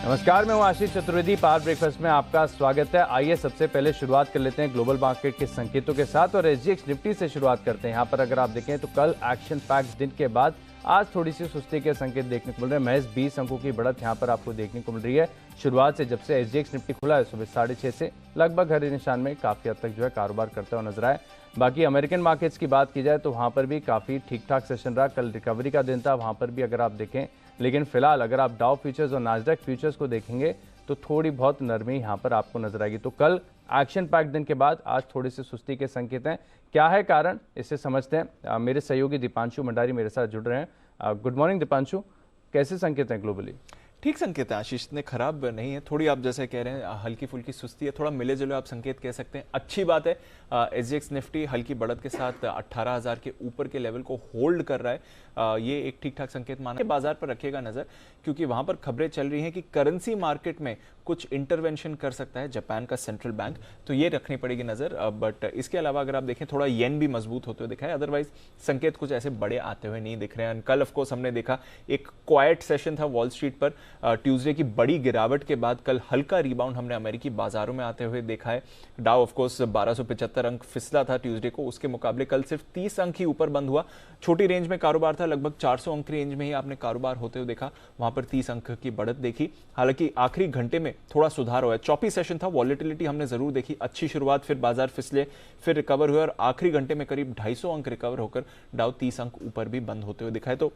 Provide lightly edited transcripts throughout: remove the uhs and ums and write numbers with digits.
नमस्कार, मैं हूं आशीष चतुर्वेदी। पावर ब्रेकफास्ट में आपका स्वागत है। आइए सबसे पहले शुरुआत कर लेते हैं ग्लोबल मार्केट के संकेतों के साथ और एसजीएक्स निफ्टी से शुरुआत करते हैं। यहां पर अगर आप देखें तो कल एक्शन पैक्ड दिन के बाद आज थोड़ी सी सुस्ती के संकेत देखने को मिल रहे हैं। महज 20 अंकों की बढ़त यहां पर आपको देखने को मिल रही है। शुरुआत से जब से एसजीएक्स निफ्टी खुला है सुबह 6:30 से लगभग हर निशान में काफी हद तक जो है कारोबार करते हुए नजर आए। बाकी अमेरिकन मार्केट्स की बात की जाए तो वहां पर भी काफी ठीक ठाक सेशन रहा। कल रिकवरी का दिन था, वहां पर भी अगर आप देखें, लेकिन फिलहाल अगर आप डाउ फ्यूचर्स और नास्डैक फ्यूचर्स को देखेंगे तो थोड़ी बहुत नरमी यहां पर आपको नजर आएगी। तो कल एक्शन पैक्ड दिन के बाद आज थोड़ी सी सुस्ती के संकेत हैं। क्या है कारण, इसे समझते हैं। मेरे सहयोगी दीपांशु भंडारी मेरे साथ जुड़ रहे हैं। गुड मॉर्निंग दीपांशु, कैसे संकेत हैं ग्लोबली? ठीक संकेत है आशीष, इतने खराब नहीं है। थोड़ी आप जैसे कह रहे हैं हल्की फुल्की सुस्ती है, थोड़ा मिले जुले आप संकेत कह सकते हैं। अच्छी बात है, एसजीएक्स निफ्टी हल्की बढ़त के साथ 18,000 के ऊपर के लेवल को होल्ड कर रहा है। ये एक ठीक ठाक संकेत माना। बाजार पर रखिएगा नजर, क्योंकि वहां पर खबरें चल रही हैं कि करेंसी मार्केट में कुछ इंटरवेंशन कर सकता है जापान का सेंट्रल बैंक, तो ये रखनी पड़ेगी नजर। बट इसके अलावा अगर आप देखें थोड़ा येन भी मजबूत होते हुए दिखा है। अदरवाइज संकेत कुछ ऐसे बड़े आते हुए नहीं दिख रहे हैं। कल ऑफकोर्स हमने देखा एक क्वाइट सेशन था वॉल स्ट्रीट पर। ट्यूसडे की बड़ी गिरावट के बाद कल हल्का रिबाउंड हमने अमेरिकी बाजारों में आते हुए देखा है। डाउ ऑफकोर्स 1275 अंक फिसला था ट्यूसडे को, उसके मुकाबले कल सिर्फ 30 अंक ही ऊपर बंद हुआ। छोटी रेंज में कारोबार था, लगभग 400 अंक रेंज में ही आपने कारोबार होते हुए देखा। वहां पर 30 अंक की बढ़त देखी। हालांकि आखिरी घंटे में थोड़ा सुधार हुआ है। चौपी सेशन था, वॉलेटिलिटी हमने जरूर देखी। अच्छी शुरुआत, फिर बाजार फिसले, फिर रिकवर हुए और आखिरी घंटे में करीब 250 अंक रिकवर होकर डाउ 30 अंक ऊपर भी बंद होते हुए दिखा है। तो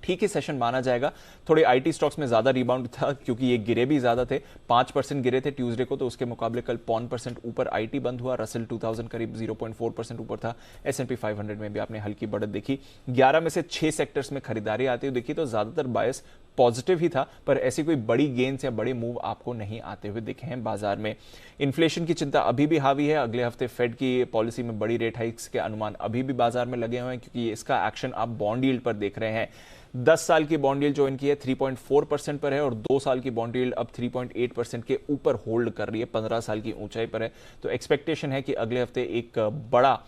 ठीक ही सेशन माना जाएगा। थोड़े आईटी स्टॉक्स में ज्यादा रिबाउंड था क्योंकि ये गिरे भी ज्यादा थे। 5% गिरे थे ट्यूसडे को, तो उसके मुकाबले कल 5% ऊपर आईटी बंद हुआ। रसेल 2000 करीब 0.4% ऊपर था। एसएनपी 500 में भी आपने हल्की बढ़त देखी। 11 में से 6 सेक्टर्स में खरीदारी आती हुई देखी, तो ज्यादातर बायस पॉजिटिव ही था, पर ऐसी कोई बड़ी गेन्स या बड़े मूव आपको नहीं आते हुए दिखे हैं बाजार में। इन्फ्लेशन की चिंता अभी भी हावी है। अगले हफ्ते फेड की पॉलिसी में बड़ी रेट हाइक्स के अनुमान अभी भी बाजार में लगे हुए हैं, क्योंकि इसका एक्शन आप बॉन्ड यील्ड पर देख रहे हैं। 10 साल की बॉन्ड यील्ड जो इनकी है 3.4% पर है और 2 साल की बॉन्ड यील्ड अब 3.8% के ऊपर होल्ड कर रही है, 15 साल की ऊंचाई पर है। तो एक्सपेक्टेशन है कि अगले हफ्ते एक बड़ा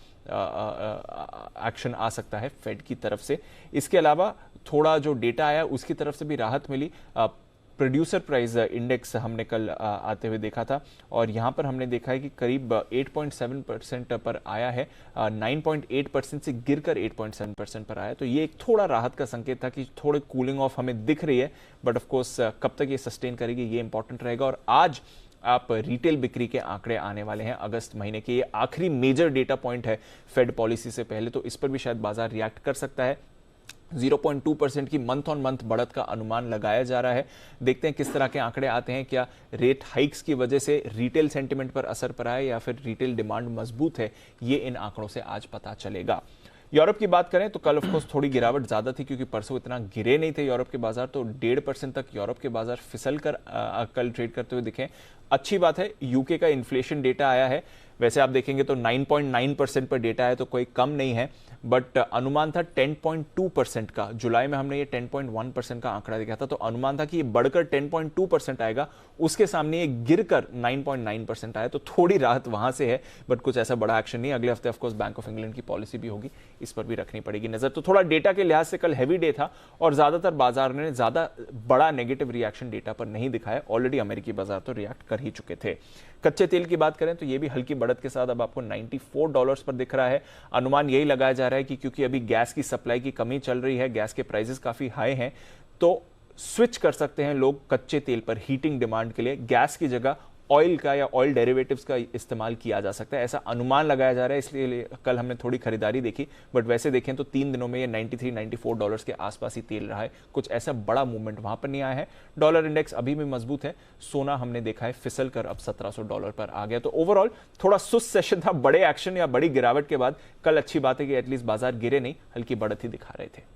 एक्शन आ सकता है फेड की तरफ से। इसके अलावा थोड़ा जो डेटा आया उसकी तरफ से भी राहत मिली। प्रोड्यूसर प्राइस इंडेक्स हमने कल आते हुए देखा था और यहां पर हमने देखा है कि करीब 8.7% पर आया है। 9.8% से गिरकर 8.7% पर आया। तो ये एक थोड़ा राहत का संकेत था कि थोड़े कूलिंग ऑफ हमें दिख रही है, बट ऑफ कोर्स कब तक ये सस्टेन करेगी ये इंपॉर्टेंट रहेगा। और आज आप रिटेल बिक्री के आंकड़े आने वाले हैं अगस्त महीने के। ये आखिरी मेजर डेटा पॉइंट है फेड पॉलिसी से पहले, तो इस पर भी शायद बाजार रिएक्ट कर सकता है। 0.2% की मंथ ऑन मंथ बढ़त का अनुमान लगाया जा रहा है। देखते हैं किस तरह के आंकड़े आते हैं। क्या रेट हाइक्स की वजह से रिटेल सेंटिमेंट पर असर पड़ा है या फिर रिटेल डिमांड मजबूत है, ये इन आंकड़ों से आज पता चलेगा। यूरोप की बात करें तो कल ऑफकोर्स थोड़ी गिरावट ज्यादा थी, क्योंकि परसों इतना गिरे नहीं थे यूरोप के बाजार, तो 1.5% तक यूरोप के बाजार फिसल कर कल ट्रेड करते हुए दिखे। अच्छी बात है, यूके का इन्फ्लेशन डेटा आया है। वैसे आप देखेंगे तो 9.9% पर डेटा है, तो कोई कम नहीं है, बट अनुमान था 10.2% का। जुलाई में हमने ये 10.1% का आंकड़ा देखा था, तो अनुमान था कि ये बढ़कर 10.2% आएगा। उसके सामने ये गिरकर 9.9% आया, तो थोड़ी राहत वहां से है, बट कुछ ऐसा बड़ा एक्शन नहीं। अगले हफ्ते ऑफकोर्स बैंक ऑफ इंग्लैंड की पॉलिसी भी होगी, इस पर भी रखनी पड़ेगी नजर। तो थोड़ा डेटा के लिहाज से कल हैवी डे था और ज्यादातर बाजार ने ज्यादा बड़ा नेगेटिव रिएक्शन डेटा पर नहीं दिखाया। ऑलरेडी अमेरिकी बाजार तो रिएक्ट कर ही चुके थे। कच्चे तेल की बात करें तो ये भी हल्की बढ़त के साथ अब आपको $94 पर दिख रहा है। अनुमान यही लगाया जा रहा है कि क्योंकि अभी गैस की सप्लाई की कमी चल रही है, गैस के प्राइसेस काफी हाई हैं, तो स्विच कर सकते हैं लोग कच्चे तेल पर हीटिंग डिमांड के लिए। गैस की जगह ऑयल का या ऑयल डेरिवेटिव्स का इस्तेमाल किया जा सकता है, ऐसा अनुमान लगाया जा रहा है। इसलिए कल हमने थोड़ी खरीदारी देखी, बट वैसे देखें तो 3 दिनों में ये $93-94 के आसपास ही तेल रहा है। कुछ ऐसा बड़ा मूवमेंट वहां पर नहीं आया है। डॉलर इंडेक्स अभी भी मजबूत है। सोना हमने देखा है फिसल कर अब $1700 पर आ गया। तो ओवरऑल थोड़ा सुस्त सेशन था। बड़े एक्शन या बड़ी गिरावट के बाद कल अच्छी बात है कि एटलीस्ट बाजार गिरे नहीं, हल्की बढ़त ही दिखा रहे थे।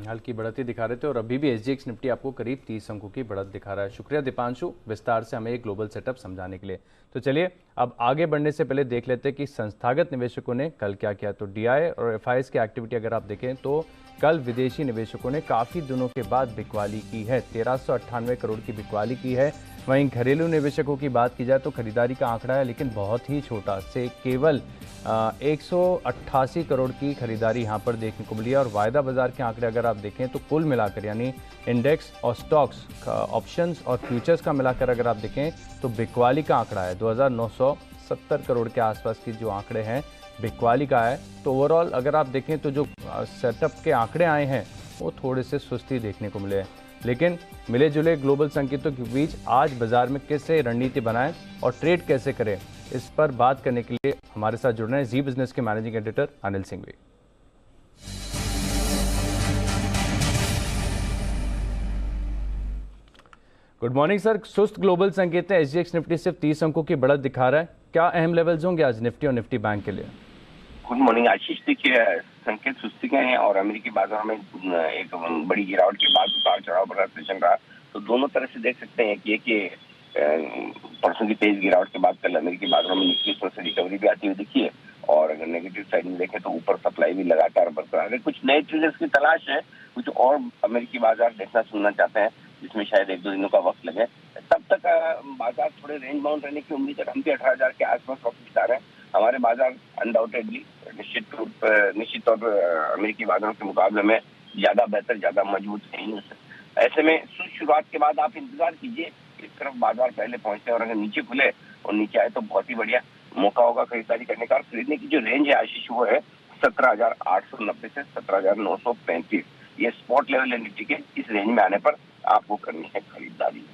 हल्की बढ़त ही दिखा रहे थे और अभी भी एसजीएक्स निफ्टी आपको करीब 30 अंकों की बढ़त दिखा रहा है। शुक्रिया दीपांशु विस्तार से हमें एक ग्लोबल सेटअप समझाने के लिए। तो चलिए अब आगे बढ़ने से पहले देख लेते हैं कि संस्थागत निवेशकों ने कल क्या किया। तो डीआई और एफआईएस की एक्टिविटी अगर आप देखें तो कल विदेशी निवेशकों ने काफी दिनों के बाद बिकवाली की है। 1398 करोड़ की बिकवाली की है। वहीं घरेलू निवेशकों की बात की जाए तो खरीदारी का आंकड़ा है, लेकिन बहुत ही छोटा, से केवल 188 करोड़ की खरीदारी यहाँ पर देखने को मिली है। और वायदा बाजार के आंकड़े अगर आप देखें तो कुल मिलाकर, यानी इंडेक्स और स्टॉक्स, ऑप्शंस और फ्यूचर्स का मिलाकर अगर आप देखें तो बिकवाली का आंकड़ा है 2970 करोड़ के आसपास की जो आंकड़े हैं बिकवाली का है। तो ओवरऑल अगर आप देखें तो जो सेटअप के आंकड़े आए हैं वो थोड़े से सुस्ती देखने को मिले हैं। लेकिन मिले जुले ग्लोबल संकेतों के बीच आज बाजार में कैसे रणनीति बनाएं और ट्रेड कैसे करें, इस पर बात करने के लिए हमारे साथ जुड़ रहे हैं जी बिजनेस के managing editor Anil Singhvi. Good morning sir. सुस्त ग्लोबल संकेत है, एसजीएक्स निफ्टी सिर्फ 30 अंकों की बढ़त दिखा रहा है। क्या अहम लेवल्स होंगे आज निफ्टी और निफ्टी बैंक के लिए? गुड मॉर्निंग आशीष। देखिए, संकेत सुस्ती के हैं और अमेरिकी बाजार में एक बड़ी गिरावट के बाद उतार चढ़ाव भरा सेशन रहा। तो दोनों तरह से देख सकते हैं कि परसों की तेज गिरावट के बाद कल अमेरिकी बाजारों में निफ्टी पर से रिकवरी भी आती हुई दिखी है। और अगर नेगेटिव साइड में देखें तो ऊपर सप्लाई भी लगातार बरकरार है। कुछ नए ट्रिगर्स की तलाश है, कुछ और अमेरिकी बाजार देखना सुनना चाहते हैं जिसमें शायद 1-2 दिनों का वक्त लगे। तब तक बाजार थोड़े रेंज बाउंड रहने की उम्मीद है। हम भी 18,000 के आसपास वक्त बिता रहे हैं। हमारे बाजार अनडाउटेडली निश्चित तौर पर अमेरिकी बाजारों के मुकाबले में ज्यादा बेहतर, ज्यादा मजबूत नहीं हो सकते। ऐसे में शुरुआत के बाद आप इंतजार कीजिए किस तरफ बाजार पहले पहुंचते हैं, और अगर नीचे खुले और नीचे आए तो बहुत ही बढ़िया मौका होगा खरीदारी करने का। और खरीदने की जो रेंज है आशीष वो है 17,890 से 17,935। ये स्पॉट लेवल है निफ्टी के। इस रेंज में आने पर आपको करनी है खरीदारी।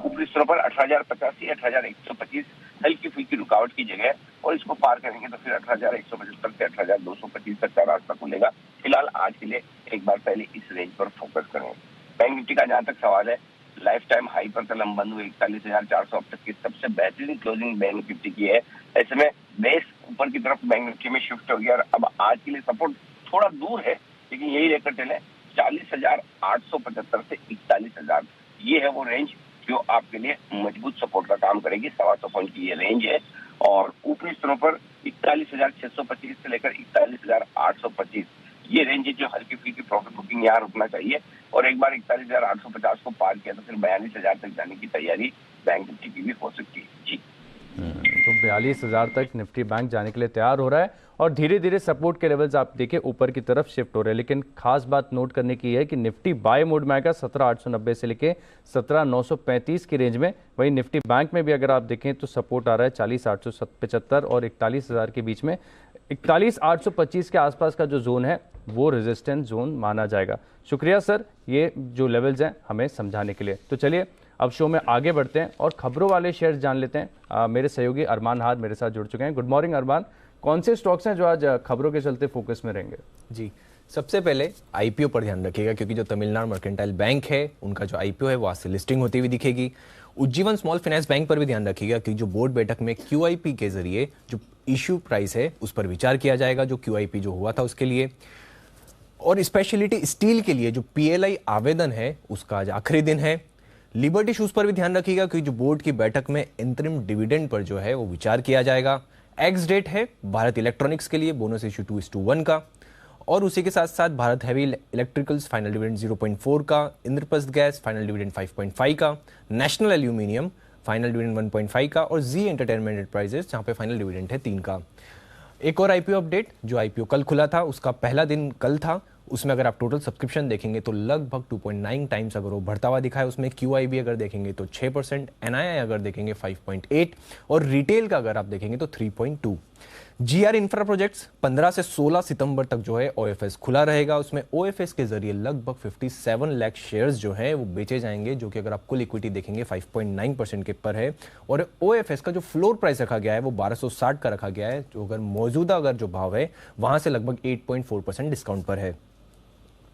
ऊपरी स्तरों पर 18,085, 18,125 हल्की फुल्की रुकावट की जगह है, और इसको पार करेंगे तो फिर 18,175 से 18,225 तक का रास्ता खुलेगा। फिलहाल आज के लिए एक बार पहले इस रेंज पर फोकस करें। बैंक निफ्टी का जहां तक सवाल है, लाइफ टाइम हाई पर कल हम बंद हुए 41,400 अब तक की सबसे बेहतरीन क्लोजिंग बैंक निफ्टी की है। ऐसे में बेस ऊपर की तरफ बैंक निफ्टी में शिफ्ट हो गया और अब आज के लिए सपोर्ट थोड़ा दूर है, लेकिन यही रेकर्ड टेल है 40,875 से 41,000। ये है वो रेंज जो आपके लिए मजबूत सपोर्ट का काम करेगी। 125 पॉइंट की ये रेंज है। और ऊपरी स्तरों पर 41,625 से लेकर 41,825 ये रेंज है जो हल्की फुल्की प्रॉफिट बुकिंग यहाँ रुकना चाहिए। और एक बार 41,850 को पार किया तो फिर 42,000 तक जाने की तैयारी बैंक निफ्टी की भी हो सकती है। जी, तो 42,000 तक निफ्टी बैंक जाने के लिए तैयार हो रहा है और धीरे धीरे सपोर्ट के लेवल्स आप देखिए ऊपर की तरफ शिफ्ट हो रहे हैं। लेकिन खास बात नोट करने की है कि निफ्टी बाय मोड में आएगा 17,890 से लेके 17,935 की रेंज में। वहीं निफ्टी बैंक में भी अगर आप देखें तो सपोर्ट आ रहा है 40,875 और 41,000 के बीच में। 41,825 के आसपास का जो जोन है वो रेजिस्टेंस जोन माना जाएगा। शुक्रिया सर, ये जो लेवल्स हैं हमें समझाने के लिए। तो चलिए अब शो में आगे बढ़ते हैं और खबरों वाले शेयर्स जान लेते हैं। मेरे सहयोगी अरमान हाद मेरे साथ जुड़ चुके हैं। गुड मॉर्निंग अरमान, कौन से स्टॉक्स हैं जो आज खबरों के चलते फोकस में रहेंगे? जी, सबसे पहले आईपीओ पर ध्यान रखिएगा, क्योंकि जो तमिलनाडु मर्केंटाइल बैंक है उनका जो आईपीओ है वो आज से लिस्टिंग होती हुई दिखेगी। उज्जीवन स्मॉल फाइनेंस बैंक पर भी ध्यान रखिएगा, क्योंकि जो बोर्ड बैठक में क्यूआईपी के जरिए जो इश्यू प्राइस है उस पर विचार किया जाएगा, जो क्यूआईपी जो हुआ था उसके लिए। और स्पेशलिटी स्टील के लिए जो पीएलआई आवेदन है उसका आज आखिरी दिन है। लिबर्टी शूज पर भी ध्यान रखिएगा, क्योंकि जो बोर्ड की बैठक में इंतरिम डिविडेंड पर जो है वो विचार किया जाएगा। एक्स डेट है भारत इलेक्ट्रॉनिक्स के लिए बोनस इश्यू 2:1 का, और उसी के साथ साथ Bharat heavy electricals final dividend 0.4 का, इंद्रप्रस्थ गैस फाइनल डिविडेंड 5.5 का, नेशनल एल्यूमिनियम फाइनल डिविडेंड 1.5 का, और जी एंटरटेनमेंट एंटरप्राइजेस जहां पे फाइनल डिविडेंड है 3 का। एक और आईपीओ अपडेट, जो आईपीओ कल खुला था उसका पहला दिन कल था, उसमें अगर आप टोटल सब्सक्रिप्शन देखेंगे तो लगभग 2.9 टाइम्स अगर वो बढ़ता हुआ दिखा है। उसमें क्यूआईबी अगर देखेंगे तो 6%, एनआईआई अगर देखेंगे 5.8 और रिटेल का अगर आप देखेंगे तो 3.2। जीआर इंफ्रा प्रोजेक्ट्स 15 से 16 सितंबर तक जो है ओएफएस खुला रहेगा। उसमें ओएफएस के जरिए लगभग 57 लाख शेयर्स जो हैं वो बेचे जाएंगे, जो कि अगर आप कुल इक्विटी देखेंगे 5.9% के पर है। और ओएफएस का जो फ्लोर प्राइस रखा गया है वो 1260 का रखा गया है, जो अगर मौजूदा अगर जो भाव है वहां से लगभग 8.4% डिस्काउंट पर है।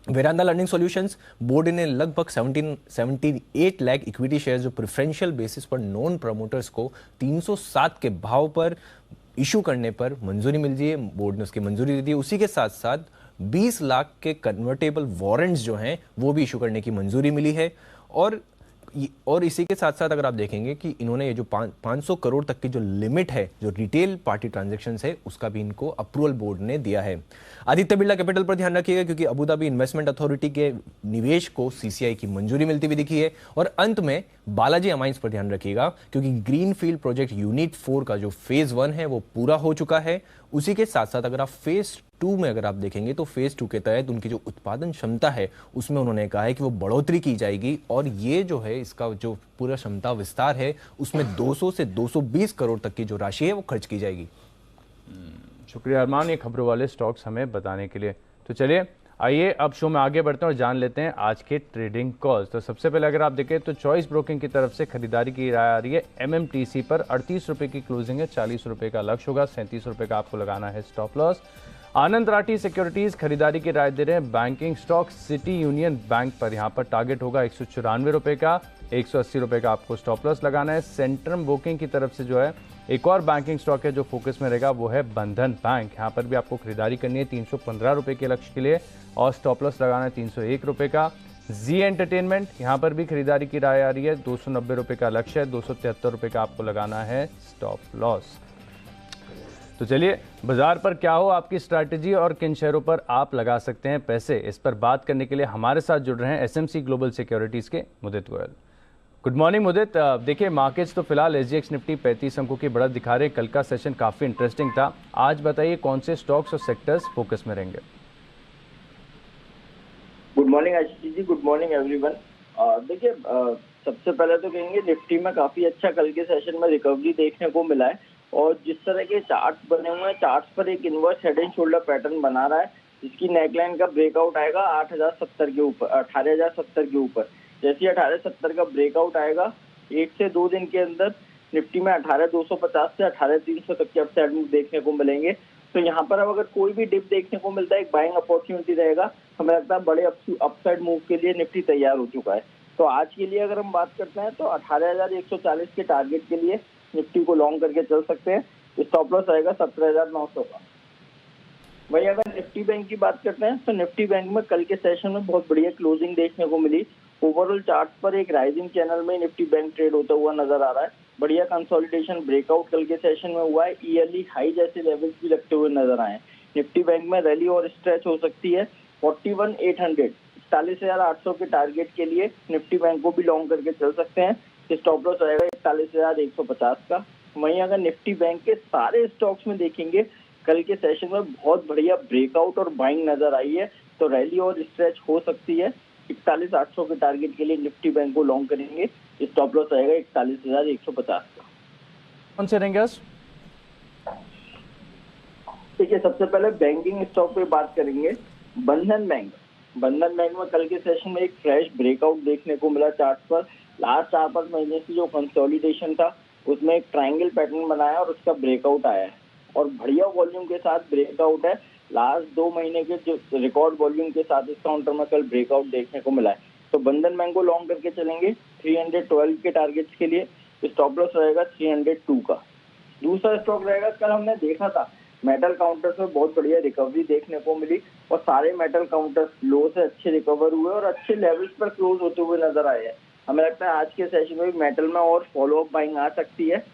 वेरांडा लर्निंग सॉल्यूशंस बोर्ड ने लगभग 78 लाख इक्विटी शेयर जो प्रेफरेंशियल बेसिस पर नॉन प्रमोटर्स को 307 के भाव पर इशू करने पर मंजूरी मिल रही है। बोर्ड ने उसकी मंजूरी दे दी। उसी के साथ साथ 20 लाख के कन्वर्टेबल वारंट्स जो हैं वो भी इशू करने की मंजूरी मिली है। और और इसी के साथ साथ अगर आप देखेंगे कि इन्होंने ये जो 500 करोड़ तक की जो लिमिट है जो रिटेल पार्टी ट्रांजैक्शन है उसका भी इनको अप्रूवल बोर्ड ने दिया है। आदित्य बिरला कैपिटल पर ध्यान रखिएगा क्योंकि अबू धाबी इन्वेस्टमेंट अथॉरिटी के निवेश को सीसीआई की मंजूरी मिलती हुई दिखी है। और अंत में बालाजी अमाइंस पर ध्यान रखिएगा क्योंकि ग्रीनफील्ड प्रोजेक्ट यूनिट 4 का जो फेज 1 है वो पूरा हो चुका है। उसी के साथ साथ अगर आप फेज 2 में अगर आप देखेंगे तो फेज 2 के तहत उनकी जो उत्पादन क्षमता है उसमें उन्होंने कहा है कि वो बढ़ोतरी की जाएगी और ये जो है इसका जो पूरा क्षमता विस्तार है उसमें 200 से 220 करोड़ तक की जो राशि है वो खर्च की जाएगी। शुक्रिया अरमान ये खबरों वाले स्टॉक्स हमें बताने के लिए। तो चलिए आइए अब शो में आगे बढ़ते हैं और जान लेते हैं आज के ट्रेडिंग कॉल्स। तो सबसे पहले अगर आप देखें तो चॉइस ब्रोकिंग की तरफ से खरीदारी की राय आ रही है। MMTC पर 38 रुपये की क्लोजिंग है, 40 रुपये का लक्ष्य होगा, 37 रुपये का आपको लगाना है स्टॉप लॉस। आनंद राठी सिक्योरिटीज खरीदारी की राय दे रहे हैं banking stock city union bank पर, यहाँ पर टारगेट होगा 194 रुपये का, 180 रुपये का आपको स्टॉप लॉस लगाना है। सेंट्रम ब्रोकिंग की तरफ से जो है एक और बैंकिंग स्टॉक है जो फोकस में रहेगा वो है बंधन बैंक, यहाँ पर भी आपको खरीदारी करनी है 315 रुपये के लक्ष्य के लिए और स्टॉप लॉस लगाना है 301 रुपये का। जी एंटरटेनमेंट यहाँ पर भी खरीदारी की राय आ रही है, 290 रुपये का लक्ष्य है, 273 रुपये का आपको लगाना है स्टॉप लॉस। तो चलिए बाजार पर क्या हो आपकी स्ट्रैटेजी और किन शेयरों पर आप लगा सकते हैं पैसे, इस पर बात करने के लिए हमारे साथ जुड़ रहे हैं SMC ग्लोबल सिक्योरिटीज के मुदित गोयल। गुड मॉर्निंग मुदित। देखिए मार्केट्स तो फिलहाल SGX निफ्टी 35 अंकों की बढ़त दिखा रहे हैं, कल का सेशन काफी इंटरेस्टिंग था। आज बताइए कौन से स्टॉक्स और सेक्टर्स फोकस में रहेंगे। Good morning Ashish ji, good morning everyone. देखिए सबसे पहले तो कहेंगे निफ्टी में काफी अच्छा कल के सेशन में रिकवरी देखने को मिला है और जिस तरह के चार्ट्स बने हुए हैं चार्ट्स पर एक inverse head and shoulder pattern बना रहा है जिसकी नेकलाइन का ब्रेकआउट आएगा 8070 के ऊपर, 18070 के ऊपर। जैसे 1870 का ब्रेकआउट आएगा 1 से 2 दिन के अंदर निफ्टी में 18250 से 18300 तक के अपसाइड मूव देखने को मिलेंगे। तो यहाँ पर अब अगर कोई भी डिप देखने को मिलता है एक बाइंग अपॉर्चुनिटी रहेगा, हमें लगता है बड़े अपसाइड मूव के लिए निफ्टी तैयार हो चुका है। तो आज के लिए अगर हम बात करते हैं तो 18140 के टारगेट के लिए निफ्टी को लॉन्ग करके चल सकते हैं। स्टॉप लॉस आएगा 17900 का। वही अगर निफ्टी बैंक की बात करते हैं तो निफ्टी बैंक में कल के सेशन में बहुत बढ़िया क्लोजिंग देखने को मिली। ओवरऑल चार्ट पर एक राइजिंग चैनल में निफ्टी बैंक ट्रेड होता हुआ नजर आ रहा है। बढ़िया कंसोलिडेशन ब्रेकआउट कल के सेशन में हुआ है, ईयरली हाई जैसे लेवल्स भी लगते हुए नजर आए। निफ्टी बैंक में रैली और स्ट्रेच हो सकती है 41800 41,800 के टारगेट के लिए निफ्टी बैंक को भी लॉन्ग करके चल सकते हैं। स्टॉप लॉस रहेगा 41,150 का। वहीं अगर निफ्टी बैंक के सारे स्टॉक्स में देखेंगे कल के सेशन में बहुत बढ़िया ब्रेकआउट और बाइंग नजर आई है, तो रैली और स्ट्रेच हो सकती है। 41,800 के टारगेट के लिए निफ्टी बैंक को लॉन्ग करेंगे। स्टॉप लॉस रहेगा 41,150 का। कौन से रहेंगे? ठीक है, सबसे पहले बैंकिंग स्टॉक पे बात करेंगे। बंधन बैंक में कल के सेशन में एक फ्रेश ब्रेकआउट देखने को मिला चार्ट पर। लास्ट 4-5 महीने से जो कंसोलिडेशन था उसमें एक ट्रायंगल पैटर्न बनाया और उसका ब्रेकआउट आया है और बढ़िया वॉल्यूम के साथ ब्रेकआउट है। लास्ट 2 महीने के जो रिकॉर्ड वॉल्यूम के साथ इस काउंटर में कल ब्रेकआउट देखने को मिला है। तो बंधन बैंक को लॉन्ग करके चलेंगे 312 के टारगेट्स के लिए। स्टॉप लॉस रहेगा 302 का। दूसरा स्टॉक रहेगा, कल हमने देखा था मेटल काउंटर्स में बहुत बढ़िया रिकवरी देखने को मिली और सारे मेटल काउंटर्स लो से अच्छे रिकवर हुए और अच्छे लेवल्स पर क्लोज होते हुए नजर आए हैं। हमें लगता है आज के सेशन में मेटल में और फॉलो अप बाइंग आ सकती है।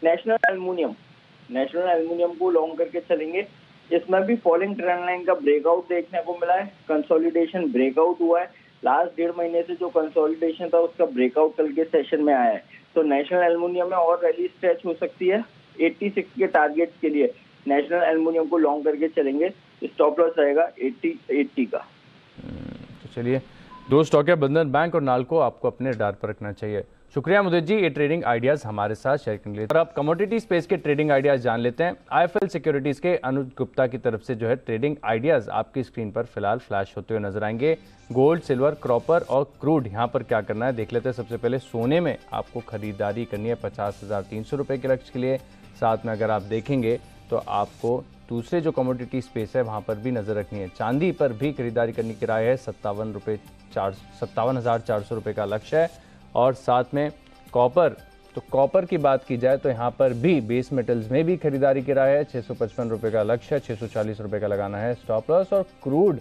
नेशनल एल्युमिनियम को लॉन्ग करके चलेंगे। इसमें भी फॉलिंग ट्रेंड लाइन का ब्रेकआउट देखने को मिला है, कंसोलिडेशन ब्रेकआउट हुआ है। लास्ट 1.5 महीने से जो कंसोलिडेशन था उसका ब्रेकआउट कल के सेशन में आया है। तो नेशनल एल्युमिनियम में और रैली स्ट्रेच हो सकती है। 86 के टारगेट के लिए नेशनल एल्युमिनियम को लॉन्ग करके चलेंगे। स्टॉप लॉस रहेगा 80 का। तो चलिए 2 स्टॉक है बंधन बैंक और नाल्को, आपको अपने रडार पर रखना चाहिए। शुक्रिया मुदित जी ये ट्रेडिंग आइडियाज हमारे साथ शेयर करने के लिए। और अब कमोडिटी स्पेस के ट्रेडिंग आइडियाज जान लेते हैं। IIFL सिक्योरिटीज के अनुज गुप्ता की तरफ से जो है ट्रेडिंग आइडियाज आपकी स्क्रीन पर फिलहाल फ्लैश होते हुए नजर आएंगे। गोल्ड, सिल्वर, कॉपर और क्रूड यहाँ पर क्या करना है देख लेते हैं। सबसे पहले सोने में आपको खरीदारी करनी है 50,300 रुपये के लक्ष्य के लिए। साथ में अगर आप देखेंगे तो आपको दूसरे जो कमोडिटी स्पेस है वहाँ पर भी नज़र रखनी है। चांदी पर भी खरीदारी करने की राय है, 57,400 रुपये का लक्ष्य है। और साथ में कॉपर, तो कॉपर की बात की जाए तो यहाँ पर भी बेस मेटल्स में भी खरीदारी की राय है, 655 रुपये का लक्ष्य है, 640 रुपये का लगाना है स्टॉप लॉस। और क्रूड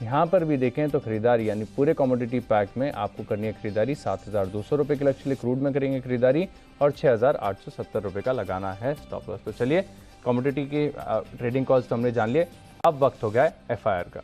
यहाँ पर भी देखें तो खरीदारी यानी पूरे कमोडिटी पैक में आपको करनी है खरीदारी 7,200 रुपये के लक्ष्य लिए क्रूड में करेंगे खरीदारी और 6,870 रुपये का लगाना है स्टॉप लॉस। तो चलिए कमोडिटी की ट्रेडिंग कॉल्स तो हमने जान लिए, अब वक्त हो गया है FIR का।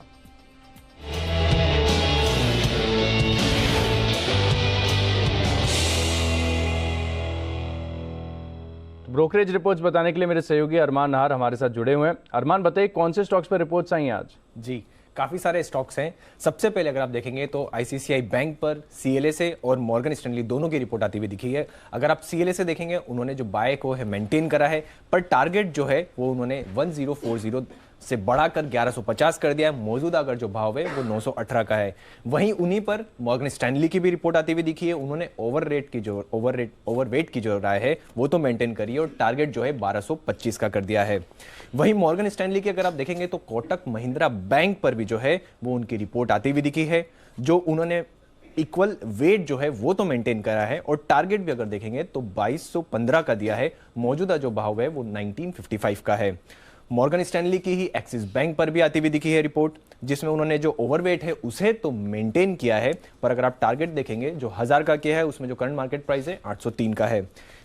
ब्रोकरेज रिपोर्ट्स बताने के लिए मेरे सहयोगी अरमान नहार हमारे साथ जुड़े हुए हैं। अरमान बताइए कौन से स्टॉक्स पर रिपोर्ट्स आई हैं आज? जी, काफी सारे स्टॉक्स हैं। सबसे पहले अगर आप देखेंगे तो ICICI बैंक पर CLSA और मॉर्गन स्टैनली दोनों की रिपोर्ट आती हुई दिखी है। अगर आप CLSA देखेंगे, उन्होंने जो बाय को है मेंटेन करा है, पर टारगेट जो है वो उन्होंने 1040 से बढ़ाकर 1150 कर दिया है। मौजूदा अगर जो भाव है वो 918 का है। वहीं उन्हीं पर मॉर्गन स्टैनली की भी रिपोर्ट आती हुई दिखी है। उन्होंने ओवरवेट की जो राय है वो तो मेंटेन करी है और टारगेट जो है 1225 का कर दिया है। वहीं मॉर्गन स्टैनली की अगर आप देखेंगे तो कोटक महिंद्रा बैंक पर भी जो है वो उनकी रिपोर्ट आती हुई दिखी है, जो उन्होंने इक्वल वेट जो है वो तो मेंटेन करा है और टारगेट भी अगर देखेंगे तो 2215 का दिया है। मौजूदा जो भाव है वो 1955 का है। मॉर्गन स्टैनली की ही एक्सिस बैंक पर भी आती हुई दिखी है रिपोर्ट, जिसमें उन्होंने जो ओवरवेट है उसे तो मेंटेन किया है, पर अगर आप टारगेट देखेंगे जो 1000 का किया है उसमें जो करंट मार्केट प्राइस है 803 का है।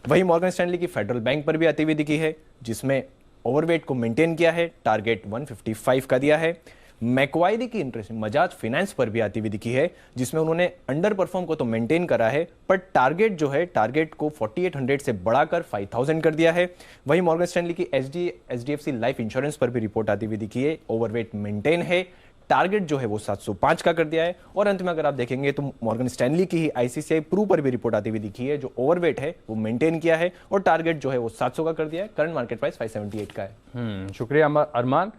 वहीं मॉर्गन स्टैनली की फेडरल बैंक पर भी आती हुई दिखी है, जिसमें ओवरवेट को मेंटेन किया है, टारगेट 155 का दिया है। मैक्वायरी की इंटरेस्ट बजाज फाइनेंस पर भी आती हुई दिखी है, जिसमें उन्होंने अंडर परफॉर्म को तो मेंटेन करा है, पर टारगेट जो है टारगेट को 4800 से बढ़ाकर 5000 कर दिया है। वहीं मॉर्गन स्टैनली की HDFC लाइफ इंश्योरेंस पर भी रिपोर्ट आती हुई दिखी है, ओवरवेट मेंटेन है, टारगेट जो है वो 705 का कर दिया है। और अंत में अगर आप देखेंगे तो मॉर्गन स्टैनली की ही ICICI प्रू पर भी रिपोर्ट आती हुई दिखी है, जो ओवरवेट है वो मेंटेन किया है और टारगेट जो है वो 700 का कर दिया है। करंट मार्केट प्राइस 578 का है। शुक्रिया अरमान।